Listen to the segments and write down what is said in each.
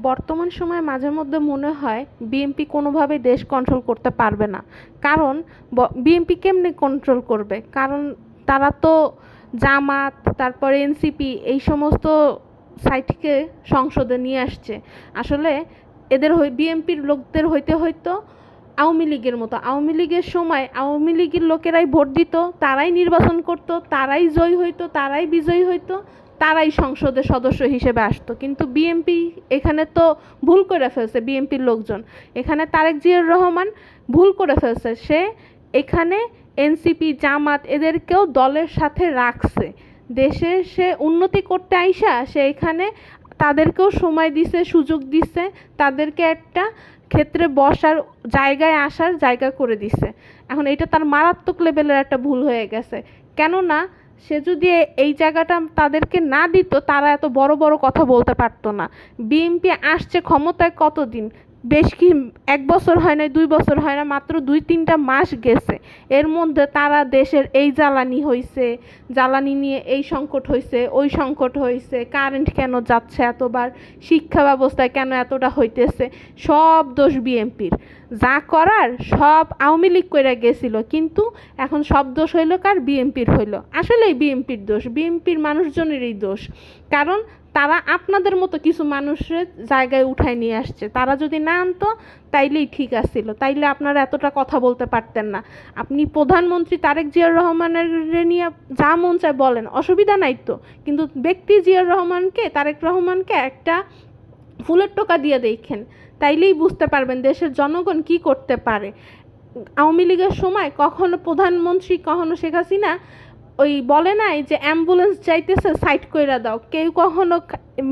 বর্তমান সময়ে মাঝে মধ্যে মনে হয় বিএনপি কোনোভাবেই দেশ কন্ট্রোল করতে পারবে না। কারণ বিএনপি কেমনে কন্ট্রোল করবে? কারণ তারা তো জামাত, তারপরে এনসিপি এই সমস্ত সাইটকে সংসদে নিয়ে আসছে। আসলে এদের বিএনপির লোকদের হইতে হয়তো আওয়ামী লীগের মতো। আওয়ামী লীগের সময় আওয়ামী লীগের লোকেরাই ভোট দিত, তারাই নির্বাচন করতো, তারাই জয়ী হইতো, তারাই বিজয়ী হইতো, তারাই সংসদের সদস্য হিসেবে আসতো। কিন্তু বিএনপি এখানে তো ভুল করে ফেলছে। বিএনপির লোকজন এখানে তারেক জিয়ার রহমান ভুল করে ফেলছে। সে এখানে এনসিপি, জামাত এদেরকেও দলের সাথে রাখছে। দেশে সে উন্নতি করতে আইসা সে এখানে তাদেরকেও সময় দিছে, সুযোগ দিছে, তাদেরকে একটা ক্ষেত্রে বসার জায়গায় আসার জায়গা করে দিছে। এখন এটা তার মারাত্মক লেভেলের একটা ভুল হয়ে গেছে। কেননা সে যদি এই জায়গাটা তাদেরকে না দিত, তারা এত বড় বড় কথা বলতে পারতো না। বিএনপি আসছে ক্ষমতায় কতদিন? বেশ কি 1 বছর হয় না, 2 বছর হয় না, মাত্র 2-3টা মাস গেছে। এর মধ্যে তারা দেশের এই জ্বালানি হয়েছে, জ্বালানি নিয়ে এই সংকট হয়েছে, ওই সংকট হয়েছে, কারেন্ট কেন যাচ্ছে এতবার, শিক্ষা ব্যবস্থায় কেন এতটা হইতেছে, সব দোষ বিএনপির। যা করার সব আওয়ামী লীগ কইরা গেছিল, কিন্তু এখন সব দোষ হইল কার? বিএনপির হইল। আসলেই বিএনপির দোষ, বিএনপির মানুষজনেরই দোষ। কারণ তারা আপনাদের মতো কিছু মানুষের জায়গায় উঠায় নিয়ে আসছে। তারা যদি না আনতো তাইলেই ঠিক আছিল, তাইলে আপনারা এতটা কথা বলতে পারতেন না। আপনি প্রধানমন্ত্রী তারেক জিয়ার রহমানের নিয়ে যা মন চায় বলেন, অসুবিধা নাই তো। কিন্তু ব্যক্তি জিয়ার রহমানকে, তারেক রহমানকে একটা ফুলের টোকা দিয়ে দেখেন, তাইলেই বুঝতে পারবেন দেশের জনগণ কি করতে পারে। আওয়ামী লীগের সময় কখনো প্রধানমন্ত্রী, কখনো শেখ হাসিনা ওই বলে নাই যে অ্যাম্বুলেন্স চাইতেছে সাইড কইরা দাও, কেউ কখনো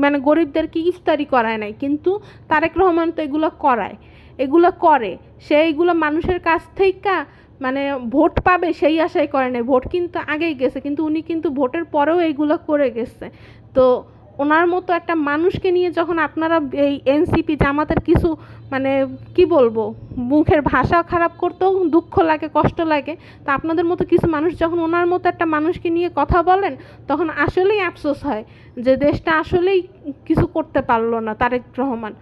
মানে গরিবদেরকে ইফতারি করায় নাই। কিন্তু তারেক রহমান তো এগুলো করায়, এগুলো করে। সে এইগুলো মানুষের কাছ থেকে মানে ভোট পাবে সেই আশাই করে নাই। ভোট কিন্তু আগেই গেছে, কিন্তু উনি কিন্তু ভোটের পরেও এইগুলো করে গেছে। তো ওনার মতো একটা মানুষকে নিয়ে যখন আপনারা এই এনসিপি, জামাতের কিছু মানে কি বলবো, মুখের ভাষা খারাপ করতেও দুঃখ লাগে, কষ্ট লাগে। তো আপনাদের মতো কিছু মানুষ যখন ওনার মতো একটা মানুষকে নিয়ে কথা বলেন, তখন আসলেই আফসোস হয় যে দেশটা আসলেই কিছু করতে পারলো না তারেক রহমান।